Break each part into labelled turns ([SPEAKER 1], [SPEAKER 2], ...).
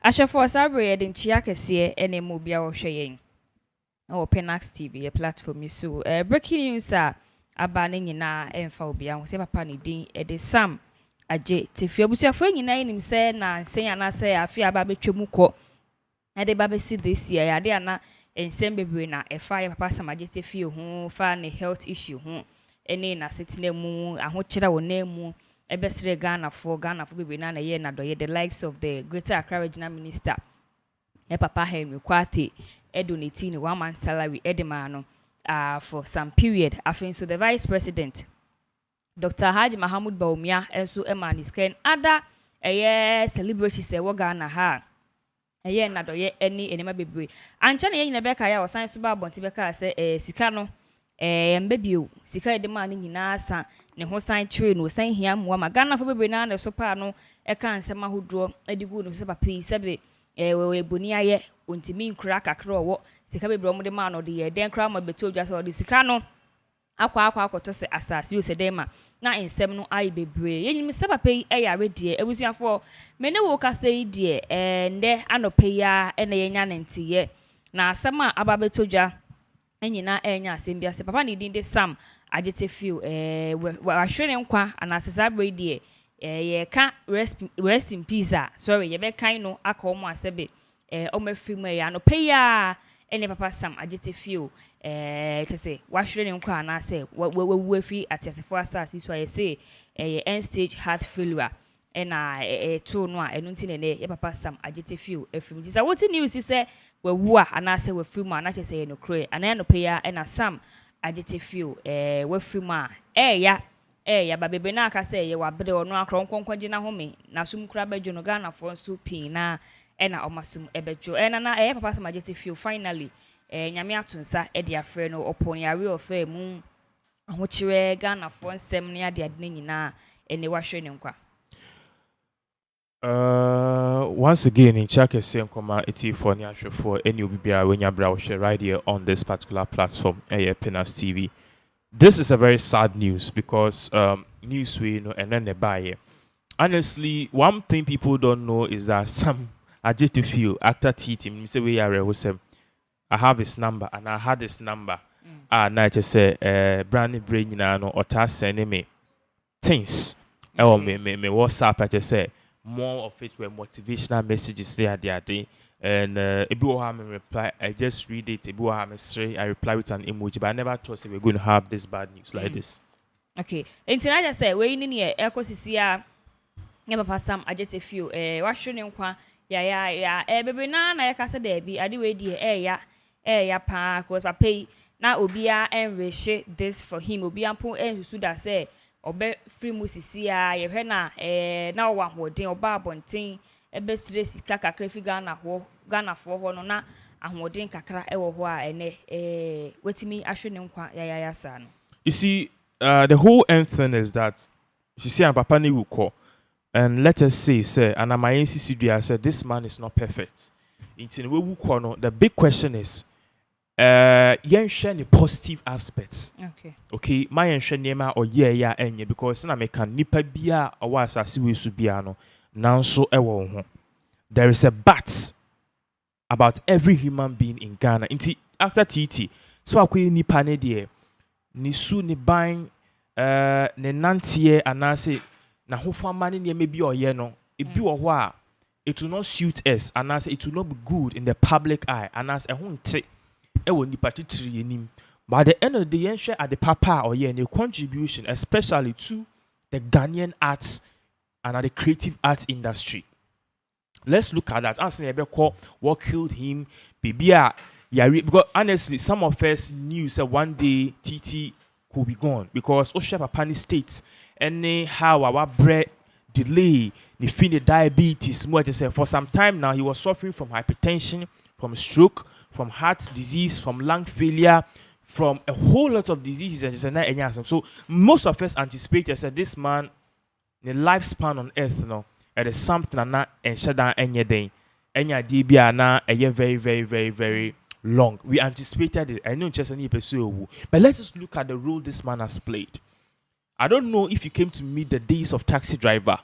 [SPEAKER 1] Ashafo Sabre den Chiaka see any mobile or shaying. Or Pinax TV, a platform you so. Breaking news are abaning in our enfobia, who papa ni din, Sam. Aje, Tifio, but your friend in him say, na say, and I say, I fear Baby Chumuko. And the baby see this year, I dare not, and send baby na a fire papa some agitated few who found a health issue, any na sitting moon, and what chira will name ebesre Ghana for baby na ye na doye the likes of the Greater Accra Regional Minister papa Henry Kwati edonate 1 month salary edemano for some period after so the Vice President Dr. Haji Mahamud Baumia enso emani scan ada celebrity say wo Ghana ha na doye any enema bebre ancha na ye nyina beka ya osan so ba bonti beka say sika no mbebio sika edema ni nyina asa ne ho san tire no san hia mo ma Ghana fo bebre na so pa no e kan sema hodo edigu no so papa sebe we boni aye ontimi nkura kakra owo sika bebre mo de ma no de ye den kra ma beto dwa so de sika no akwa akoto se asase yo se dem na ensem no ai bebre yenyim se papa yi yare de ebusuafo me ne wo kasa yi de nde anope ya na yenya ntiye na asema ababeto dwa enyina enya asem bia se papa ni din de Sam agete feel wa hwene nkwa anase sabre die ye ka rest in peace sorry ye be kan no aka omo asebe omafiri mu ya no peya ene papa Sam agete feel tese wa hwene nkwa anase wu afiri atiasefo asase so ye say end stage heart failure ena to no a enu ntine ne ye papa Sam agete feel afiri tisa what news say wawu a anase wafiri mu anache say no kre ana no peya ena Sam agete feel wafiri mu a ya babebe na aka say ye wabere ono akronkronkwaje na home na sum kura badwo no Ghana for so pin na ena omasum ebejo na papa Sam agete feel finally nyame atunsa de afre no opon yare ofa mu ahochire Ghana for nsem ne ade ade nyina ene wahwe ne nkwa.
[SPEAKER 2] Once again, in check a same comma, for Nyasha for any Ubibia when you browse right here on this particular platform, Pinax TV. This is a very sad news because news we know and then they buy it. Honestly, one thing people don't know is that some I just feel actor team say we are I have his number and I had his number. Now just say Brandy brain no or task sending me things. Or me WhatsApp I just say more of it were motivational messages there day. And reply, I just read it. I reply with an emoji, but I never thought we were going to have this bad news like this.
[SPEAKER 1] Okay. And I just say, we in here, ecosystem, never pass some. I just a few. What should you inquire? Yeah. Baby, na kasa debi. I do idea. Ya pa, cause I pay na obia and reshe this for him. Obia po and who that say. Obe free musisia ye hwe na wa hoden oba abonten ebe sire sika kakra fi Ghana fo ho no na ahoden kakra ewo ho a ene wetimi ahwe ne nkwa ya sa no.
[SPEAKER 2] You see, the whole end thing is that you see papa ni wuko and let us say and my NCC said this man is not perfect. In we wuko no, the big question is share the positive aspects. Okay. My share nema or yeah enye because na me can nipa bia or asase we su bia no now so ewo ho. There is a but about every human being in Ghana. Inti after TT so akwe nipa ne de ni su ni ban ne nantie anase na hofa mane ne mebi oye no ebi wo ho a it will not suit us anase it will not be good in the public eye anase ehun te but at the end of the day, share at the papa or a contribution, especially to the Ghanaian arts and at the creative arts industry. Let's look at that. Answer what killed him, because honestly, some of us knew that one day TT could be gone because Osha Papani states anyhow our bread delay, the diabetes, for some time now he was suffering from hypertension, from stroke, from heart disease, from lung failure, from a whole lot of diseases. So most of us anticipated that this man, the lifespan on earth, it is something not and shut down any day. Any idea na very, very, very, very long. We anticipated it. I know just any person, but let's just look at the role this man has played. I don't know if you came to meet the days of taxi driver,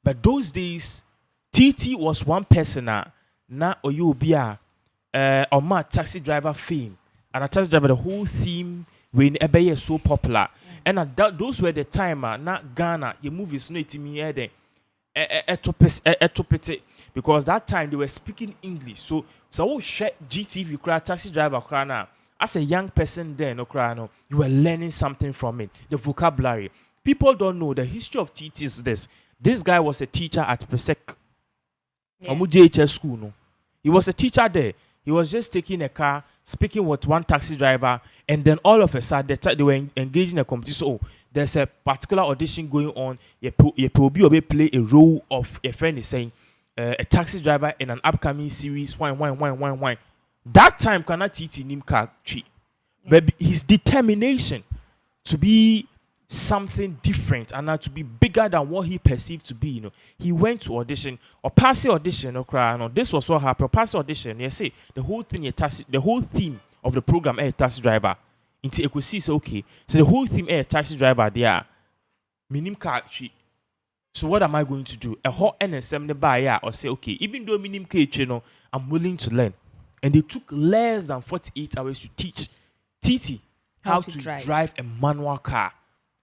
[SPEAKER 2] but those days TT was one person na oyobia or ma taxi driver fame. And a taxi driver, the whole theme when ebe so popular. And those were the time na Ghana, your movies no itimi ede etopete because that time they were speaking English. So share GTV cry taxi driver cry now. As a young person then no cry no, you were learning something from it. The vocabulary. People don't know the history of TT is this. This guy was a teacher at Presec. JHS school no. He was a teacher there. He was just taking a car, speaking with one taxi driver, and then all of a sudden they were engaged in a competition. So there's a particular audition going on. You play a role of a friend is saying a taxi driver in an upcoming series. Wine. That time cannot teach him car tree, but his determination to be something different and not to be bigger than what he perceived to be, he went to audition or pass the audition. This was what happened. Pass the audition. You say the whole theme of the program a taxi driver. Into you could see so okay. So the whole theme a taxi driver there. Minim car tree. So what am I going to do? A hot NSM the buyer or say okay, even though minim car I'm willing to learn. And they took less than 48 hours to teach TT how to drive a manual car.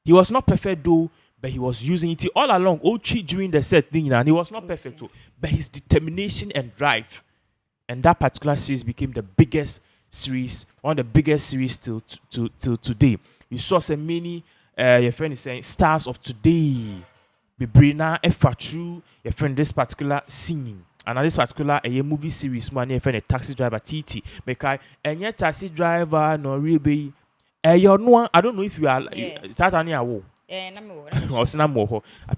[SPEAKER 2] He was not perfect though, but he was using it all along. During the set thing, and he was not perfect too. But his determination and drive, and that particular series became the biggest series, one of the biggest series till today. You saw so many, your friend is saying, stars of today. Bebrina, Efatu, your friend this particular singing. And this particular a movie series, man, your friend a taxi driver, TT. Because any taxi driver, no really. I don't know if you are start on your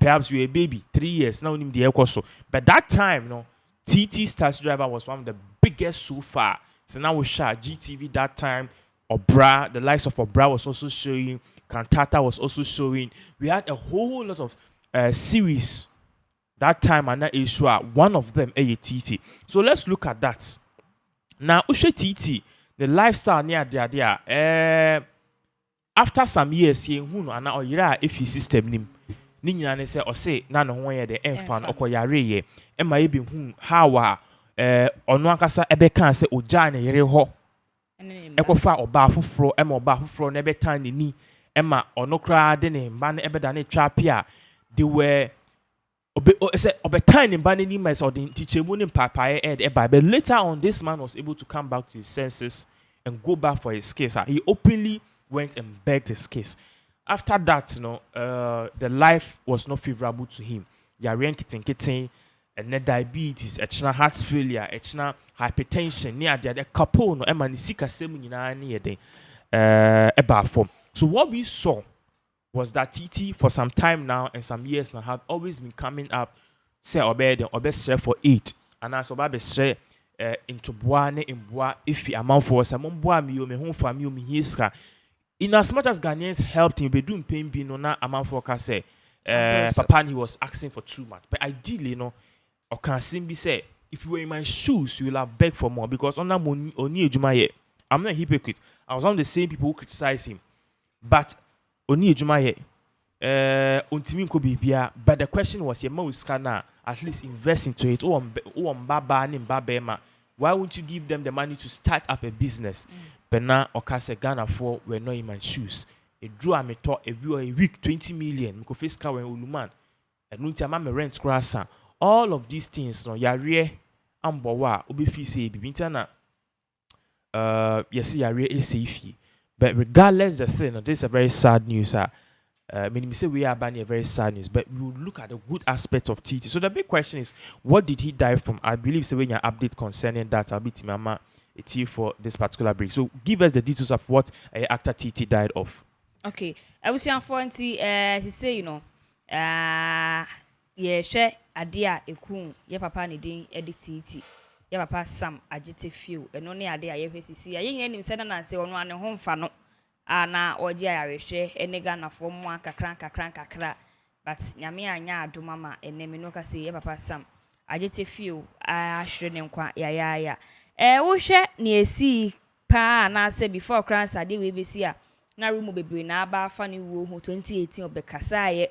[SPEAKER 2] perhaps you a baby 3 years now in the Ecoso. But that time, TT taxi driver was one of the biggest so far. So now we share GTV that time. Obra, the likes of Obra was also showing. Cantata was also showing. We had a whole lot of series that time and that issue. One of them a TT. So let's look at that. Now, Ushe TT, the lifestyle near there. After some years, he and our if his system nim. Nina say or say none of the enfant or yare, and my be how or no cassa ebecan say o jane yere ho. Ecofa or bafu fro, Emma bafu fro, never tiny ni, Emma or no cry, the name, ban ebedane trapia. They were tiny banning nimas or the teacher wouldn't papa but later on, this man was able to come back to his senses and go back for his case. He openly went and begged his case. After that, the life was not favorable to him. Yaren kitten, and then diabetes, heart failure, hypertension, near the couple, no emanisika seminar near the form. So what we saw was that TT for some time now and some years now have always been coming up, say obey for 8. And as obey say into boane in bois if you amount for some bois me home for me hiska. In as much as Ghanaians helped him, be doing pain being on that amount for say Papa he was asking for too much. But ideally, or can simply say, if you were in my shoes, you will have begged for more because on that money Oni Ejumaye, I'm not a hypocrite. I was one of the same people who criticized him. But Oni Ejumaye, Untimin could be here. But the question was, your mouth scanner at least invest into it. Why won't you give them the money to start up a business? But now, Okase Ghana for were not in my shoes. It drew a talk a week 20 million. Mko face car when Uluman. And Nuntiama rent crassa. All of these things, no, Yare Ambowa, Ubifi say, Bibintana. Yes, Yare is safe. But regardless the thing, this is a very sad news. Meaning, say we are banning a very sad news, but we will look at the good aspects of TT. So the big question is, what did he die from? I believe so when you update concerning that, I'll be Timama. It's here for this particular break. So give us the details of what actor TT died of.
[SPEAKER 1] Okay. I was young for he say, yeah, share idea ekun, ye papa ni din edit TT. Ye papa Sam agite few. And only idea ye see. I yen him said and say on one home fano. Na oji ayarehwe enega na fom wa kakra. But nyame anya adoma enemi no ka say ye papa Sam agite few ahwere ne nkwa ya. Wo hwe na esi pa na say before class ade we be see a na room bebre na aba afa ne wo ho 2018 obekasa ye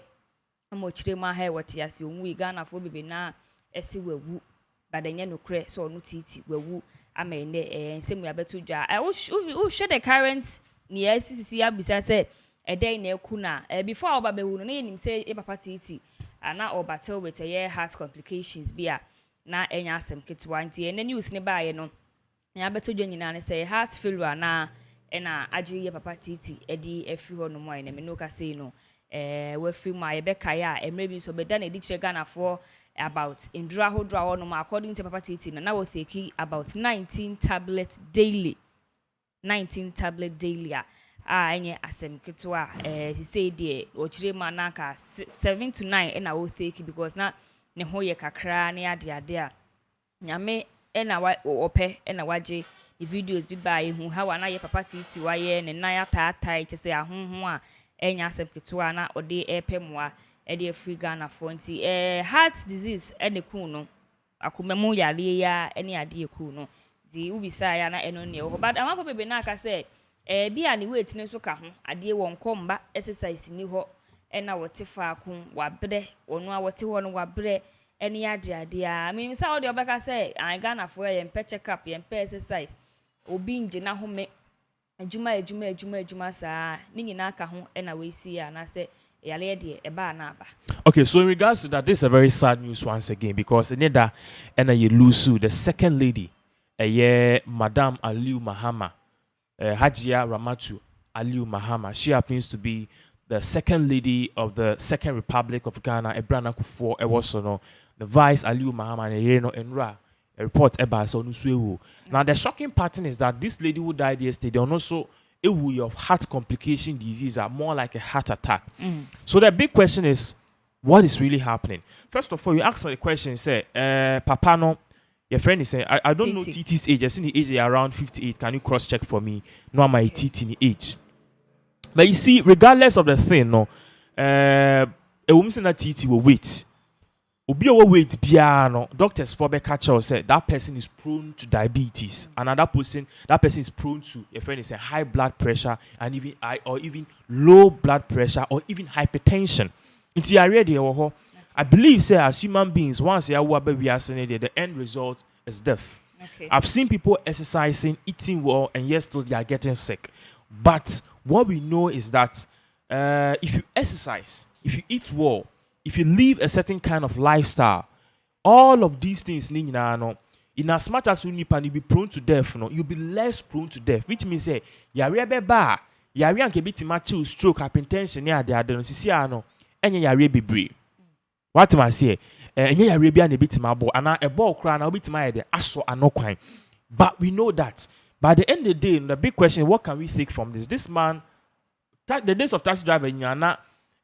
[SPEAKER 1] mo chire ma ha wote ase onwu Ghana fo bebe na esi wewu badanya no kre so no titi wewu amene nsemu ya betu dwa wo share the current ni sisi ya bisa say eden na eku na before oba bewu no na yenim say e papa titi ana oba tell with a heart complications bia na enya asem ketwa nti ene news ne baaye no ya betu dwa nyina ne say heart failure na ena agye ye papa titi edi afri ho no mo ene me no ka say no we free ma ye be kai a emre bi so be da na edi kire Ghana for about indura hodra ho no according to papa titi na we take about 19 tablets daily enye asem ketwa he say de o kire ma na ka 7 to 9 ena we take because na ne ho ye kakra na ade a nyame ena wa ope ena waje the videos bi by hu how na ye papa titi wa ye ne na ya taatai che say ahonho a enya asem ketwa na ode epemwa e de free Ghana for nti heart disease ene ku no akomemu yare ya ene ade eku no di ubisa ya na eno ne ho but amapa bebe na aka say bia ne weight ne so ka ho ade won komba exercise ni ho ena wote fa ku wabre onu a wote ho no wabre ene ade a me say all the obeka say an Ghana for ye mpe check up ye mpe exercise obi nje na ho me adwuma saa ni nyina aka ho ena we si ya na say yale de eba na aba.
[SPEAKER 2] Okay, so in regards to that, this is a very sad news once again because Neda and you lose the second lady, Madam Aliu Mahama, Hajia Ramatu Aliu Mahama. She happens to be the second lady of the Second Republic of Ghana. Ebrana Kufo Ewosono, the Vice Aliu Mahama and Enra. A report about so Now the shocking pattern is that this lady who died yesterday and also a way of heart complication disease are more like a heart attack. So the big question is, what is really happening? First of all, you ask the question, say, Papa no, your friend is saying, I don't know Titi's age. I see the age around 58. Can you cross check for me? No, my Titi age. But you see, regardless of the thing, no, a woman saying that Titi will wait. Obi owo weight piano. Doctors for be catch us said that person is prone to diabetes. Another person, that person is prone to your friend is a high blood pressure and even high or even low blood pressure or even hypertension. Into already I believe say as human beings once we are saying the end result is death.
[SPEAKER 1] Okay.
[SPEAKER 2] I've seen people exercising, eating well, and yet still they are getting sick. But what we know is that if you exercise, if you eat well, if you live a certain kind of lifestyle, all of these things, in as much as you be prone to death, you'll be less prone to death, which means say, yare beba, yare anke biti machu stroke, hypertension, ya de adenosisi enye yare bebre. What am I say? Enye yare bia ne biti mabo, ana a ball cry na biti ma de aso anokwan. But we know that by the end of the day, the big question is, what can we take from this? This man, the days of taxi driver,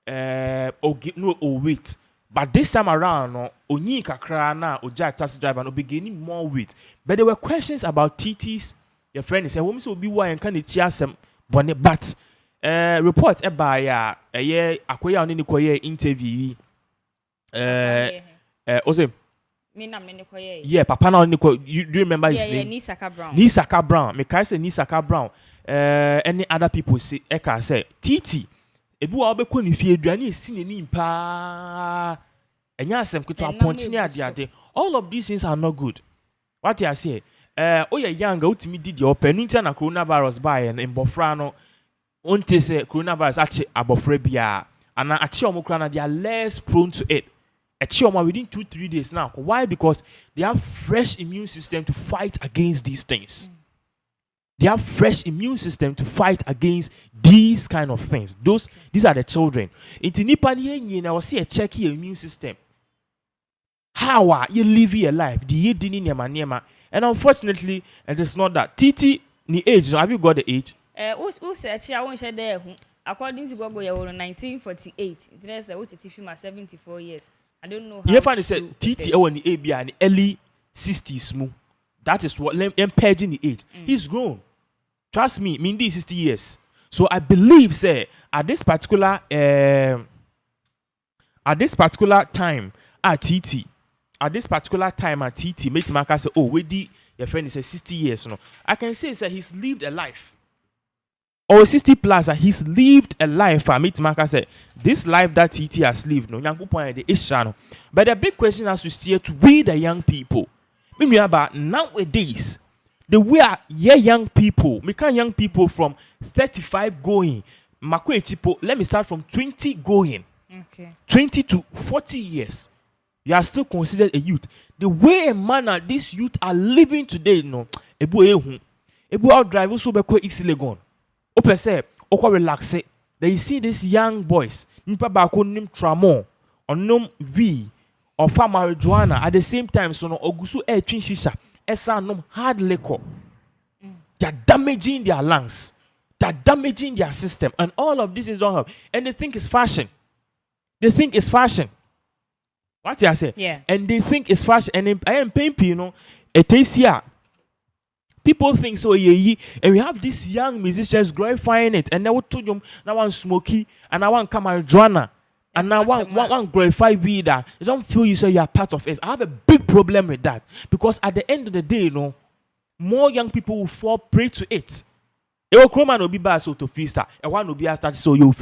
[SPEAKER 2] weight, but this time around, onyi kakra na oja taxi driver no be gaining more weight. But there were questions about TT's. Your friend said, "Women will be why and can it some bonnet?" But report by akoya oni ni koye interview. Ose. Yeah, Papa na oni ko. You do remember his name?
[SPEAKER 1] Yeah,
[SPEAKER 2] Nisaka Brown. Me kai say Nisaka Brown. Any other people say Eka say TT. Ebu wa obekọ ni fie aduane esi neni mpa enya asem keto aponchine ade all of these things are not good. What you say oye young utimi didi openu ntia na coronavirus buy en mbofra no onte say coronavirus ache abofra bia ana ache omokra na they are less prone to it. Ache omo within 2-3 days now. Why? Because they have fresh immune system to fight against these things. They have fresh immune system to fight against these kind of things. These are the children. Into nipa ni na wasi a check your immune system. How are you live your life? The ye dini nema. And unfortunately, it is not that. Titi ni age. Have you got the age?
[SPEAKER 1] Who said I won't share there. According to Google, you were 1948. It says what Titi 74 years. I don't know how.
[SPEAKER 2] You find said Titi on the ABI and early 60s mu. That is what paging the age. He's grown. Trust me, Mindy is 60 years. So I believe, say, at this particular time at TT, make Maka say, oh, your friend is 60 years. No, I can say he's lived a life. or 60 plus, and he's lived a life. I meet Mark said, this life that TT has lived, no, young people are the issue. But the big question has to steer to we the young people. Maybe about nowadays, the way are young people, we can young people from 35 going. Let me start from 20 going.
[SPEAKER 1] Okay.
[SPEAKER 2] 20 to 40 years. You are still considered a youth. The way a manner these youth are living today, no, ebu out drive so be quite easily gone. Open say, oko relax it. Then you see these young boys, nipa ba ko nim tramo, onom V, or farm marijuana at the same time. So no ogusu twin shisha, esa nom hard liquor. They're damaging their lungs. They're damaging their system, and all of this is don't help. And they think it's fashion. They think it's fashion. What I say?
[SPEAKER 1] Yeah. And
[SPEAKER 2] they think it's fashion. And I am paying, you know, it is here. People think so, yeah, and we have these young musicians glorifying it, and now told them now one smoky, and I want come marijuana, and now one glorify weed. They don't feel you say you are part of it. I have a big problem with that, because at the end of the day, you know, more young people will fall prey to it. It will come and be bad so to feast. And one will be a start so you